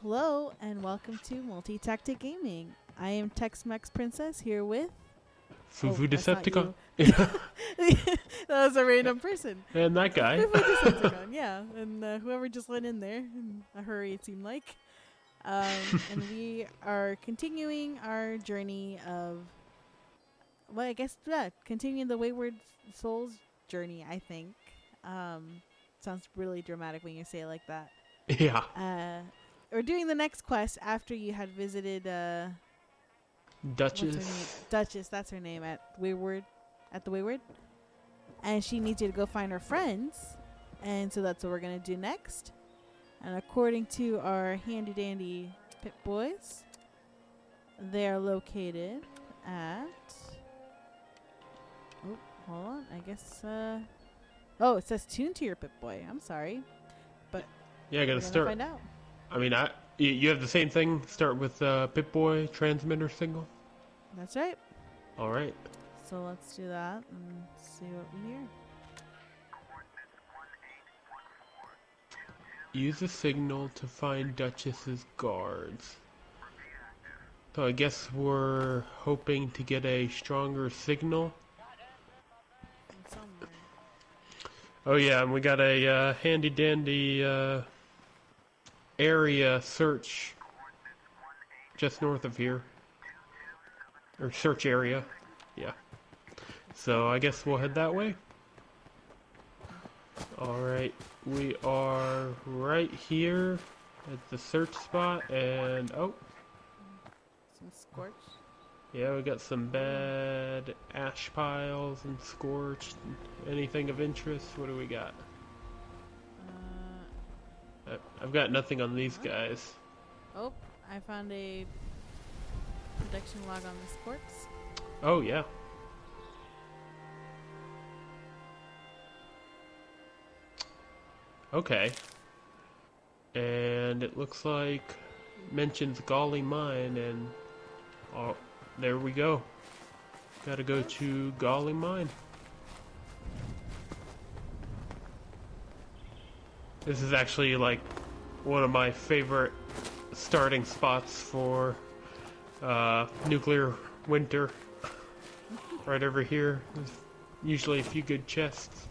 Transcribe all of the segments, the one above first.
Hello and welcome to Multi-Tactic Gaming. I am Tex-Mex Princess here with... Fufu that's not Decepticon. you. That was a random person. And that guy. Fufu Decepticon, yeah. And whoever just went in there in a hurry, it seemed like. And we are continuing our journey of... Well, I guess, continuing the Wayward Souls journey, I think. Sounds really dramatic when you say it like that. Yeah. We're doing the next quest after you had visited Duchess. Duchess, that's her name, at Wayward, the Wayward. And she needs you to go find her friends. And so that's what we're going to do next. And according to our handy dandy Pip Boys, they are located at... Oh, hold on. I guess... Oh, it says tune to your Pip Boy. I'm sorry. But Yeah, I gotta start. find out. I mean, you have the same thing. Start with Pip-Boy transmitter signal. That's right. All right. So let's do that and see what we hear. Use the signal to find Duchess's guards. So I guess we're hoping to get a stronger signal. Somewhere. Oh yeah, and we got a handy dandy area search just north of here. Or search area. Yeah. So I guess we'll head that way. Alright, we are right here at the search spot, and oh, Some Scorched. yeah, we got some bad ash piles and Scorched. Anything of interest? What do we got? I've got nothing on these guys. Oh, I found a production log on the Scorched. Oh, yeah. Okay. And it looks like mentions Gauley mine, and oh, there we go. Gotta go to Gauley mine. This is actually like one of my favorite starting spots for nuclear winter. Right over here. There's usually a few good chests.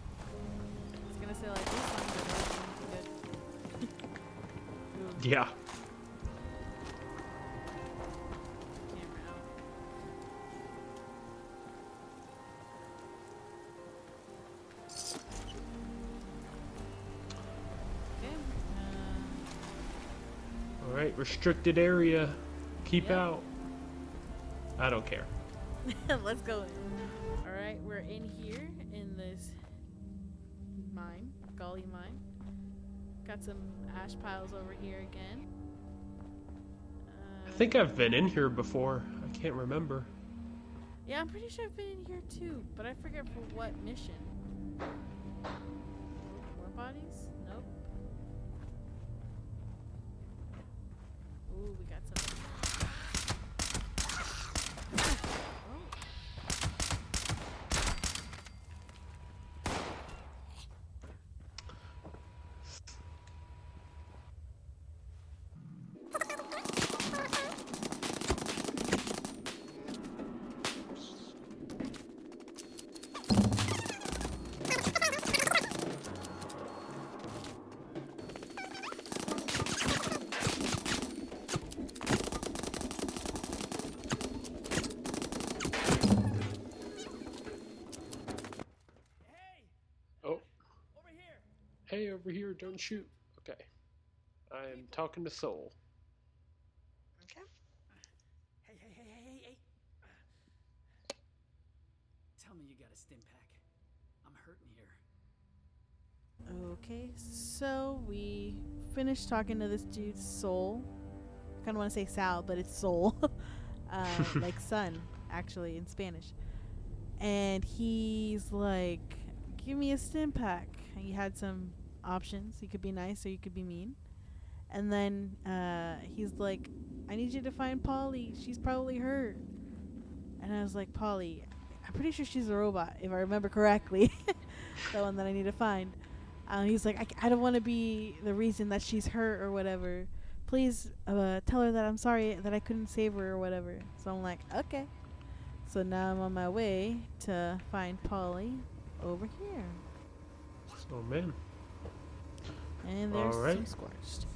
I was gonna say like this one, but that's good. Yeah. Camera out. Okay. Alright, restricted area. Keep Yep. out. I don't care. Let's go in. Alright, we're in here in this mine, Gauley mine. Got some ash piles over here again. I think I've been in here before. I can't remember. Yeah, I'm pretty sure I've been in here too, but I forget for what mission. More bodies? Nope. Ooh, we got some. Oh. Oh. Hey, over here, don't shoot. Okay. I am talking to Soul. Okay. Hey. Tell me you got a stim pack. I'm hurting here. Okay, so we finished talking to this dude's Soul. I kind of want to say Sal, but it's Soul. Like sun, actually, in Spanish. And he's like, give me a stim pack. And he had some options. You could be nice or you could be mean. And then he's like, I need you to find Polly. She's probably hurt. And I was like, Polly, I'm pretty sure she's a robot, if I remember correctly. The one that I need to find. He's like, I don't want to be the reason that she's hurt or whatever. please tell her that I'm sorry that I couldn't save her or whatever. So I'm like, okay. So now I'm on my way to find Polly over here. Oh man. And there's All right. some Scorched.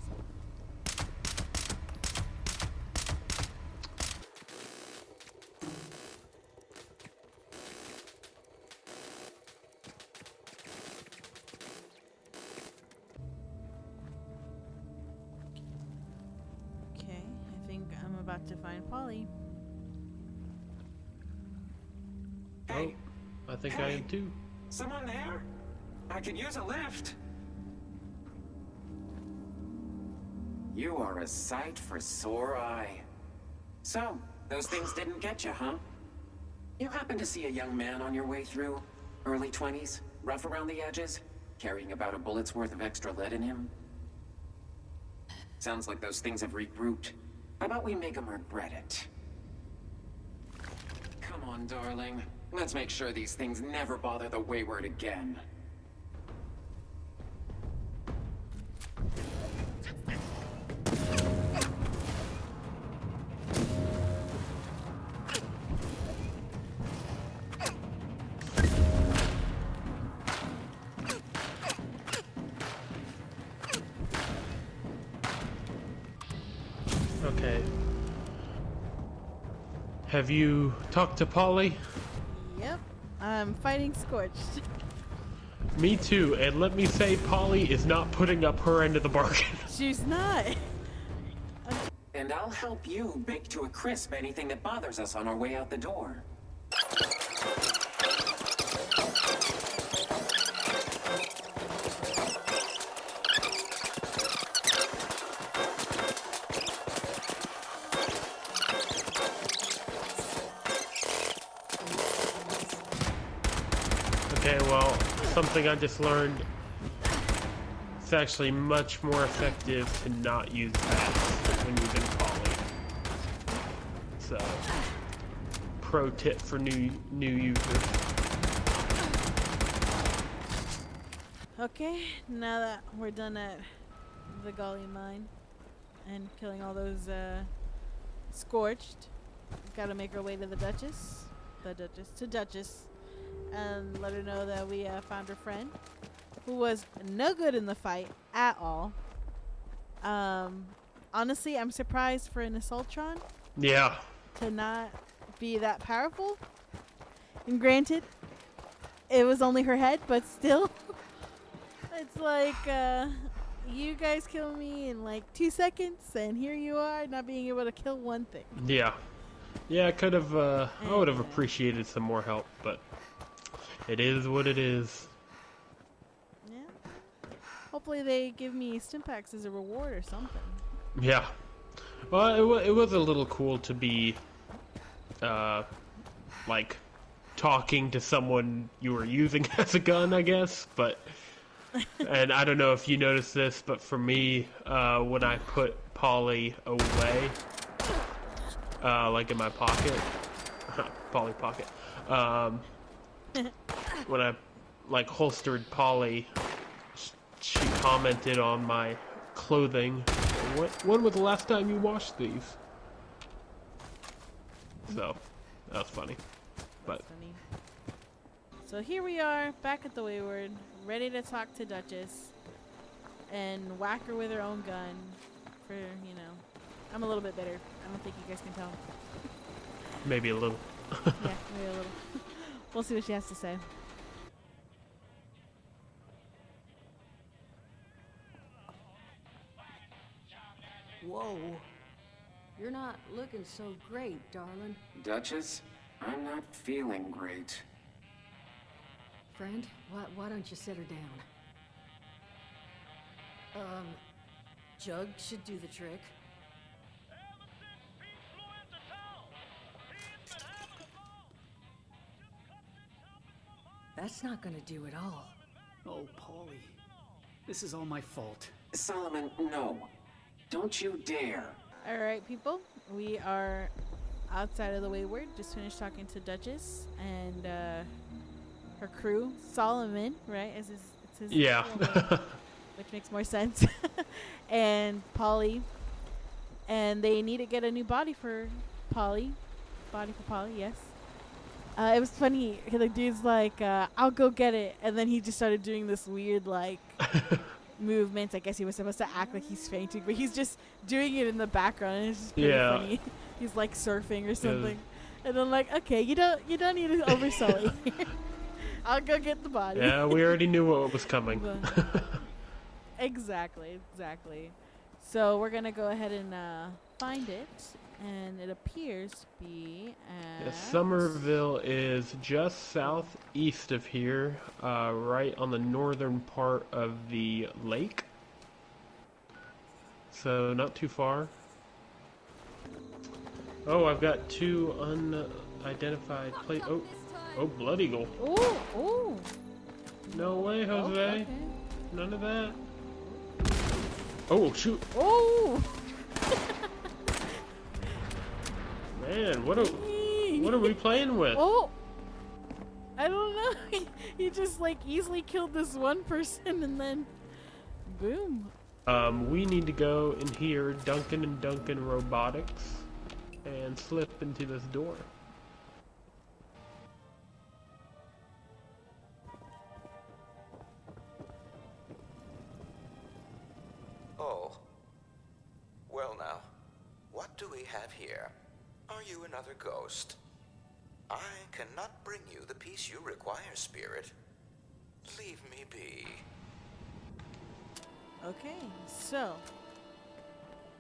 Okay, I think I'm about to find Polly. Hey, Oh, I think I am too. someone there? I could use a lift. You are a sight for sore eye. So, those things didn't get you, huh? You happen to see a young man on your way through? Early 20s, rough around the edges, carrying about a bullet's worth of extra lead in him? Sounds like those things have regrouped. How about we make him regret it? Come on, darling. Let's make sure these things never bother the Wayward again. Okay. Have you talked to Polly? Yep, I'm fighting Scorched. Me too, and let me say Polly is not putting up her end of the bargain. She's not. And I'll help you bake to a crisp anything that bothers us on our way out the door. Okay, well, something I just learned. It's actually much more effective to not use bats when using Polly. So, pro tip for new users. Okay, now that we're done at the Gauley mine and killing all those Scorched, gotta make our way to the Duchess. To Duchess. And let her know that we found her friend, who was no good in the fight at all. Honestly, I'm surprised for an assaultron Yeah. to not be that powerful. And granted, it was only her head, but still, it's like you guys kill me in like 2 seconds, and here you are not being able to kill one thing. Yeah. Yeah, I could have, I would have appreciated some more help, but it is what it is. Yeah. Hopefully they give me stim packs as a reward or something. Yeah. Well, it was a little cool to be, like, talking to someone you were using as a gun, I guess, but, and I don't know if you noticed this, but for me, when I put Polly away, like in my pocket, Polly pocket, when I, like, holstered Polly, she commented on my clothing. When was the last time you washed these? So, that was funny. But Funny. So here we are, back at the Wayward, ready to talk to Duchess and whack her with her own gun. For, you know, I'm a little bit bitter. I don't think you guys can tell. maybe a little. Yeah, maybe a little. We'll see what she has to say. Whoa. You're not looking so great, darling. Duchess, I'm not feeling great. Friend, why don't you sit her down? Jug should do the trick. That's not gonna do it all. Oh, Polly. This is all my fault. Solomon, no. Don't you dare. Alright, people. We are outside of the Wayward. Just finished talking to Duchess and her crew. Solomon, right? It's his Yeah. full name, which makes more sense. And Polly and they need to get a new body for Polly. Body for Polly, yes. It was funny. The dude's like, "I'll go get it," and then he just started doing this weird like movements. I guess he was supposed to act like he's fainting, but he's just doing it in the background, and it's just pretty funny. He's like surfing or something, and I'm like, "Okay, you don't need to oversell it here. I'll go get the body." Yeah, we already knew what was coming. Exactly. So we're gonna go ahead and find it, and it appears to be at... Yeah, Somerville is just southeast of here, right on the northern part of the lake. So not too far. Oh, I've got 2 unidentified plates. Oh, Blood Eagle. Ooh. No way, Jose. Okay. None of that. Oh, shoot. Oh! Man, what are we playing with? Oh! I don't know. He just like easily killed this one person and then boom. We need to go in here, Duncan & Duncan Robotics, and slip into this door. Oh. Well now, what do we have here? Are you another ghost? I cannot bring you the peace you require, Spirit. Leave me be. Okay, so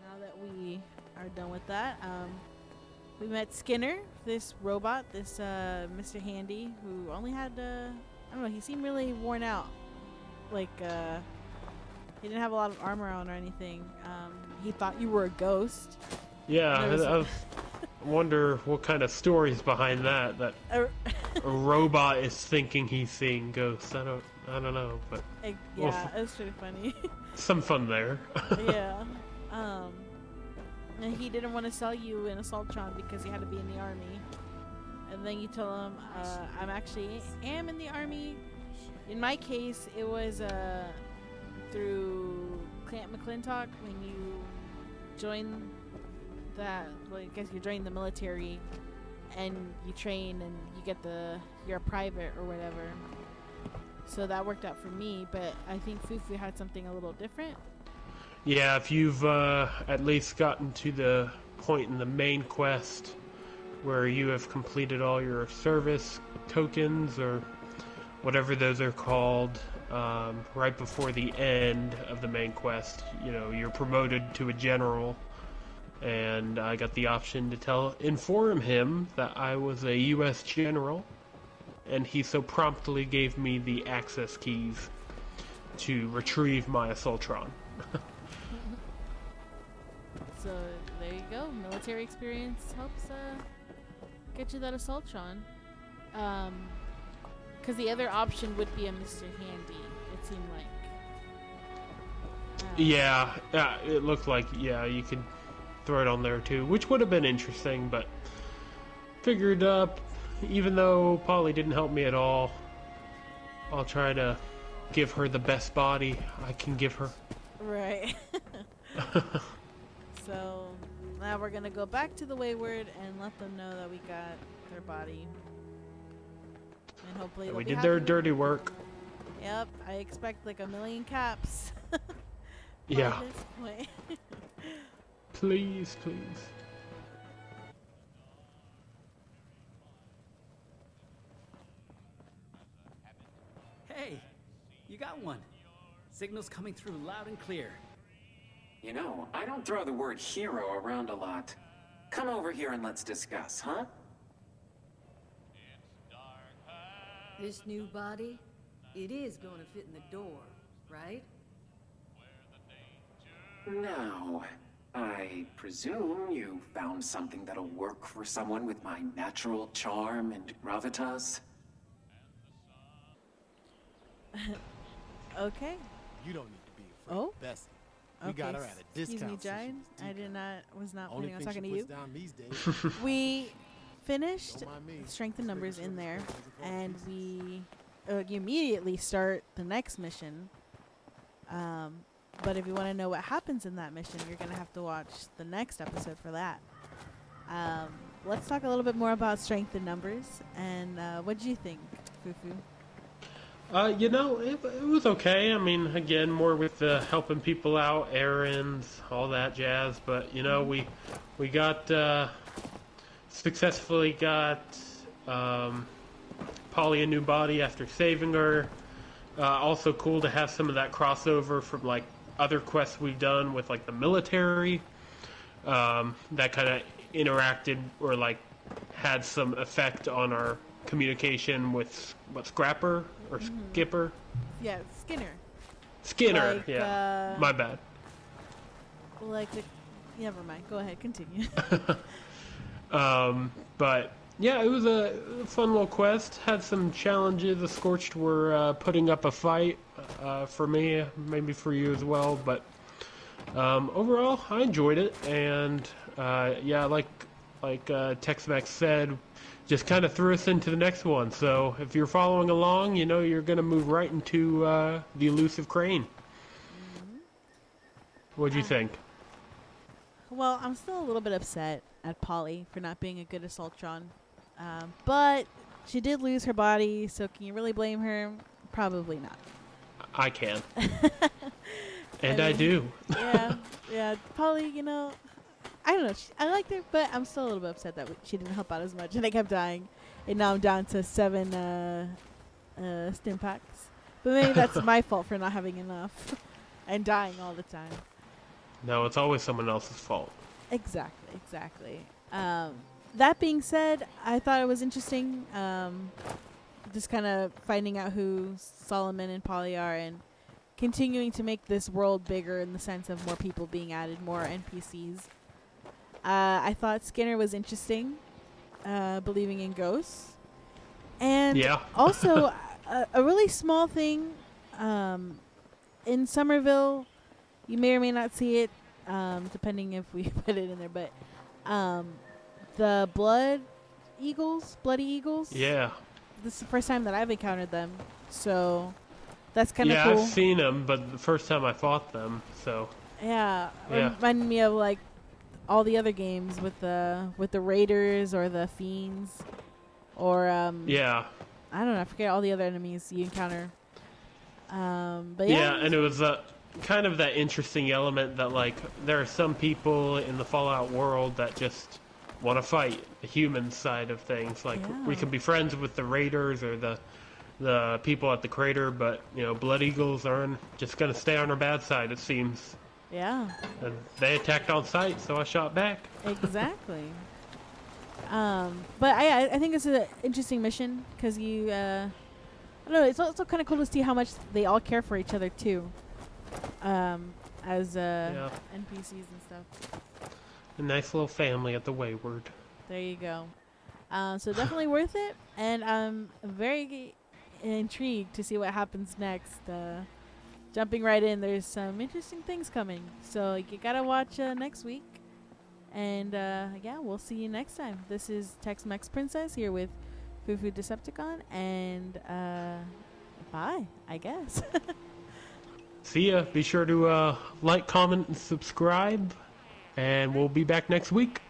now that we are done with that, we met Skinner, this robot, this Mr. Handy, who only had I don't know, he seemed really worn out. Like he didn't have a lot of armor on or anything. He thought you were a ghost. Yeah, I wonder what kind of stories behind that a robot is thinking he's seeing ghosts. I don't know, but yeah, it was pretty funny. Some fun there. Yeah. And he didn't want to sell you an assaultron because he had to be in the army. And then you tell him, I'm actually am in the army. In my case, it was through Camp McClintock when you join that. Well, I guess you join the military and you train and you get you're a private or whatever. So that worked out for me, but I think Fufu had something a little different. Yeah, if you've at least gotten to the point in the main quest where you have completed all your service tokens or whatever those are called, right before the end of the main quest, you know, you're promoted to a general, and I got the option to inform him that I was a U.S. general, and he so promptly gave me the access keys to retrieve my assaultron. So there you go. Military experience helps get you that assaultron. Because the other option would be a Mr. Handy, it seemed like. Yeah, it looked like, you could throw it on there too, which would have been interesting, but figured even though Polly didn't help me at all, I'll try to give her the best body I can give her. Right. So now we're going to go back to the Wayward and let them know that we got their body. And hopefully we did their dirty work. Yep, I expect like 1 million caps. Yeah. At this point. Please. Hey, you got one. Signal's coming through loud and clear. You know, I don't throw the word hero around a lot. Come over here and let's discuss, huh? This new body, it is going to fit in the door, right? Now, I presume you found something that'll work for someone with my natural charm and gravitas? Okay. You don't need to be afraid, Oh? Bessie. We got her at a discount. Excuse me, Giant. Was not Only planning on thing talking to she you. puts down these days. We finished Don't mind me. strength in numbers in there, and we immediately start the next mission. But if you want to know what happens in that mission, you're going to have to watch the next episode for that. Let's talk a little bit more about strength in numbers. And what do you think, Fufu? You know, it was okay. I mean, again, more with the helping people out, errands, all that jazz. But, you know, we got, successfully got Polly a new body after saving her. Also cool to have some of that crossover from, like, other quests we've done with, like, the military. That kind of interacted or, like, had some effect on our communication with, Scrapper? Or Skipper? Yeah, Skinner. Skinner, Like, yeah. My bad. Like the... Never mind. Go ahead. Continue. But, yeah, it was a fun little quest. Had some challenges. The Scorched were putting up a fight for me, maybe for you as well. But overall, I enjoyed it. And, yeah, like Tex-Mex said, just kind of threw us into the next one. So if you're following along, you know you're going to move right into the elusive crane. Mm-hmm. What do you think? Well, I'm still a little bit upset at Polly for not being a good assaultron. But she did lose her body, so can you really blame her? Probably not. I can. And I do. Yeah. Polly, you know... I don't know. I liked her, but I'm still a little bit upset that she didn't help out as much, and I kept dying. And now I'm down to 7 stim packs. But maybe that's my fault for not having enough and dying all the time. No, it's always someone else's fault. Exactly. That being said, I thought it was interesting. Just kind of finding out who Solomon and Polly are and continuing to make this world bigger in the sense of more people being added, more NPCs. I thought Skinner was interesting, believing in ghosts. And also, a really small thing, in Somerville, you may or may not see it, depending if we put it in there, but the bloody eagles. Yeah. This is the first time that I've encountered them, so that's kind of cool. Yeah, I've seen them, but the first time I fought them, so... Yeah. Reminded me of, like, all the other games with the raiders or the fiends or yeah, I don't know, I forget all the other enemies you encounter, but yeah, and it was kind of that interesting element that, like, there are some people in the Fallout world that just want to fight the human side of things. Like, we can be friends with the raiders or the people at the crater, but, you know, Blood Eagles aren't just going to stay on our bad side, it seems. Yeah. And they attacked on sight, so I shot back. Exactly. But I think it's an interesting mission because you, I don't know, it's also kind of cool to see how much they all care for each other too, as NPCs and stuff. A nice little family at the Wayward. There you go. So definitely worth it, and I'm very intrigued to see what happens next. Jumping right in, there's some interesting things coming. So you gotta watch next week. And yeah, we'll see you next time. This is Tex-Mex Princess here with Fufu Decepticon. And bye, I guess. See ya. Be sure to like, comment, and subscribe. And we'll be back next week.